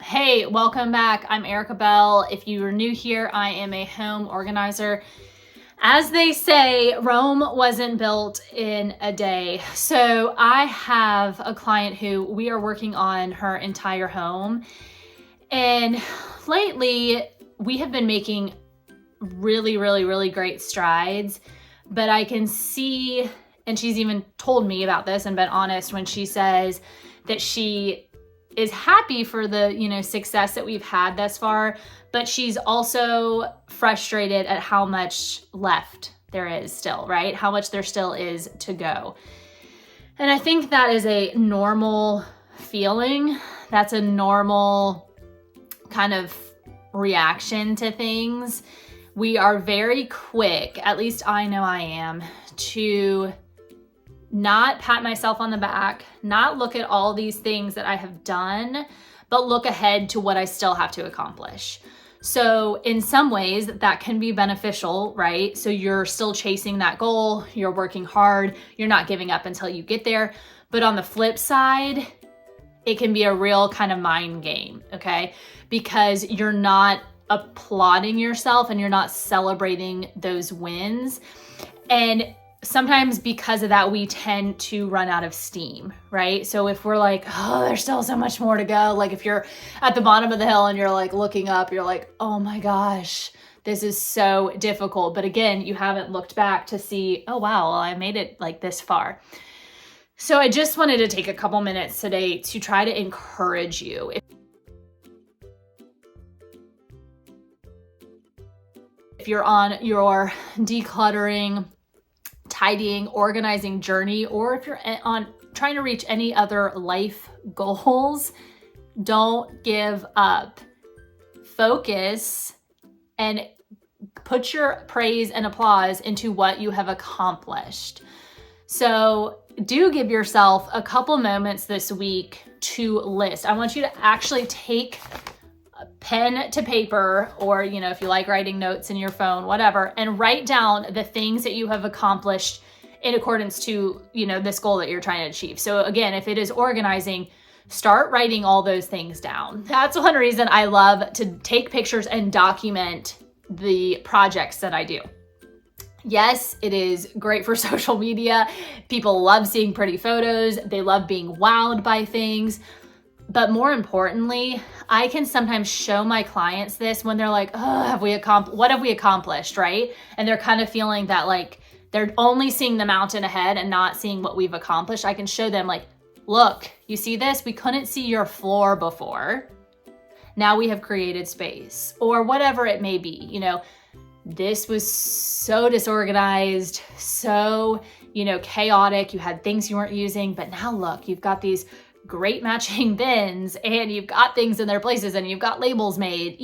Hey, welcome back. I'm Erika Bell. If you are new here, I am a home organizer. As they say, Rome wasn't built in a day. So I have a client who we are working on her entire home. And lately, we have been making really great strides. But I can see, and she's even told me about this and been honest when she says that she is happy for the, success that we've had thus far, but she's also frustrated at how much left there is still, right? How much there still is to go. And I think that is a normal feeling. That's a normal kind of reaction to things. We are very quick, at least I know I am, to not pat myself on the back, not look at all these things that I have done, but look ahead to what I still have to accomplish. So in some ways that can be beneficial, right? So you're still chasing that goal, you're working hard, you're not giving up until you get there. But on the flip side, it can be a real kind of mind game, okay? Because you're not applauding yourself and you're not celebrating those wins. And sometimes because of that, we tend to run out of steam, right? So if we're like, oh, there's still so much more to go. Like if you're at the bottom of the hill and you're like looking up, you're like, oh my gosh, this is so difficult. But again, you haven't looked back to see, oh wow, well, I made it like this far. So I just wanted to take a couple minutes today to try to encourage you. If you're on your decluttering, tidying, organizing journey, or if you're on trying to reach any other life goals, don't give up. Focus and put your praise and applause into what you have accomplished. So do give yourself a couple moments this week to list. I want you to actually take a pen to paper, or, if you like writing notes in your phone, whatever, and write down the things that you have accomplished in accordance to, this goal that you're trying to achieve. So again, if it is organizing, start writing all those things down. That's one reason I love to take pictures and document the projects that I do. Yes, it is great for social media. People love seeing pretty photos. They love being wowed by things. But more importantly, I can sometimes show my clients this when they're like, oh, what have we accomplished, right? And they're kind of feeling that like they're only seeing the mountain ahead and not seeing what we've accomplished. I can show them like, look, you see this? We couldn't see your floor before. Now we have created space, or whatever it may be. This was so disorganized, so, chaotic. You had things you weren't using, but now look, you've got these great matching bins and you've got things in their places and you've got labels made,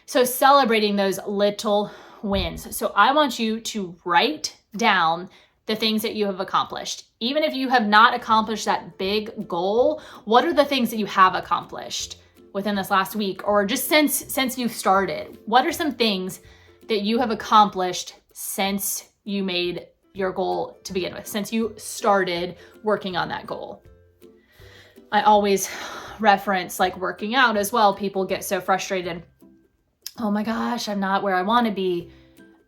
so celebrating those little wins. So I want you to write down the things that you have accomplished. Even if you have not accomplished that big goal, what are the things that you have accomplished within this last week, or just since you've started? What are some things that you have accomplished since you made your goal to begin with, since you started working on that goal? I always reference like working out as well. People get so frustrated. Oh my gosh, I'm not where I want to be.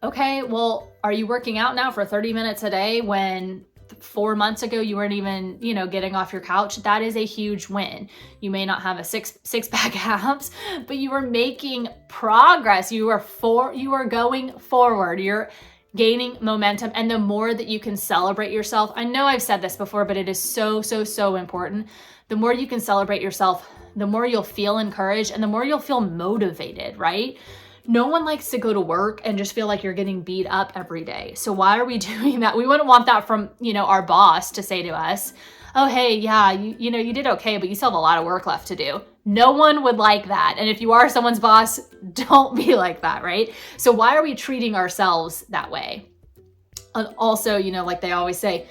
Okay, well, are you working out now for 30 minutes a day when 4 months ago you weren't even, getting off your couch? That is a huge win. You may not have a six-pack abs, but you are making progress. You are going forward. You're gaining momentum. And the more that you can celebrate yourself, I know I've said this before, but it is so important. The more you can celebrate yourself, the more you'll feel encouraged and the more you'll feel motivated, right? No one likes to go to work and just feel like you're getting beat up every day. So why are we doing that? We wouldn't want that from, our boss to say to us, oh, hey, yeah, you did okay, but you still have a lot of work left to do. No one would like that. And if you are someone's boss, don't be like that, right? So why are we treating ourselves that way? And also, like they always say,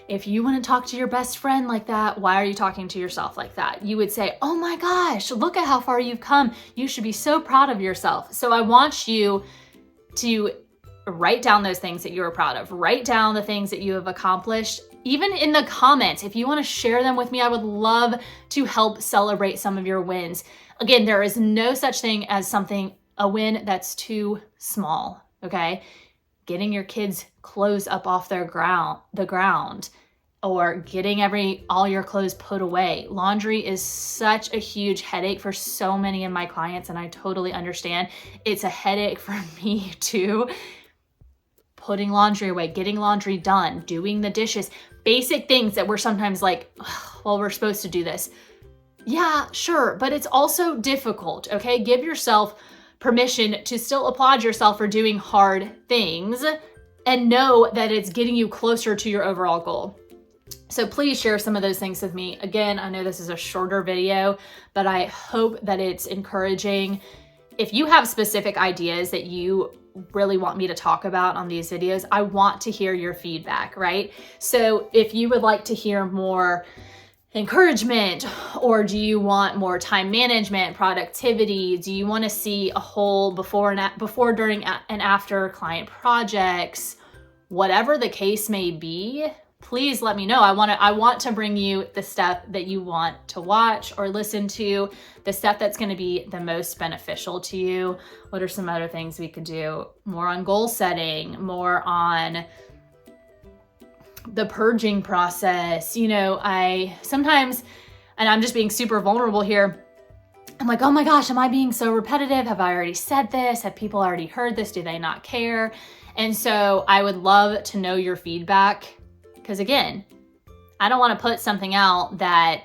if you want to talk to your best friend like that, why are you talking to yourself like that? You would say, oh my gosh, look at how far you've come. You should be so proud of yourself. So I want you to write down those things that you are proud of. Write down the things that you have accomplished. Even in the comments, if you want to share them with me, I would love to help celebrate some of your wins. Again, there is no such thing as a win that's too small, okay? Getting your kids' clothes up off the ground, or getting all your clothes put away. Laundry is such a huge headache for so many of my clients, and I totally understand. It's a headache for me too. Putting laundry away, getting laundry done, doing the dishes, basic things that we're sometimes like, well, we're supposed to do this. Yeah, sure, but it's also difficult, okay? Give yourself permission to still applaud yourself for doing hard things and know that it's getting you closer to your overall goal. So please share some of those things with me. Again, I know this is a shorter video, but I hope that it's encouraging. If you have specific ideas that you really want me to talk about on these videos, I want to hear your feedback, right? So if you would like to hear more encouragement, or do you want more time management, productivity? Do you want to see a whole before, during, and after client projects? Whatever the case may be, please let me know. I want to bring you the stuff that you want to watch or listen to, the stuff that's going to be the most beneficial to you. What are some other things we could do? More on goal setting, more on the purging process. You know, I sometimes, and I'm just being super vulnerable here, I'm like, oh my gosh, am I being so repetitive? Have I already said this? Have people already heard this? Do they not care? And so I would love to know your feedback, because again, I don't want to put something out that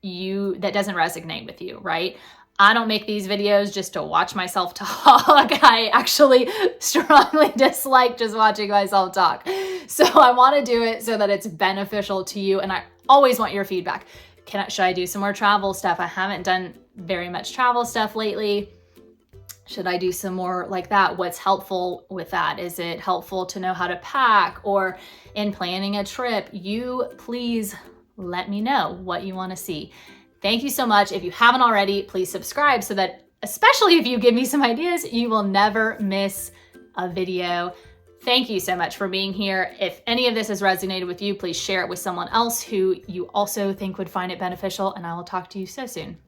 doesn't resonate with you, right? I don't make these videos just to watch myself talk. I actually strongly dislike just watching myself talk. So I want to do it so that it's beneficial to you. And I always want your feedback. Should I do some more travel stuff? I haven't done very much travel stuff lately. Should I do some more like that? What's helpful with that? Is it helpful to know how to pack, or in planning a trip? You please let me know what you want to see. Thank you so much. If you haven't already, please subscribe so that, especially if you give me some ideas, you will never miss a video. Thank you so much for being here. If any of this has resonated with you, please share it with someone else who you also think would find it beneficial, and I will talk to you so soon.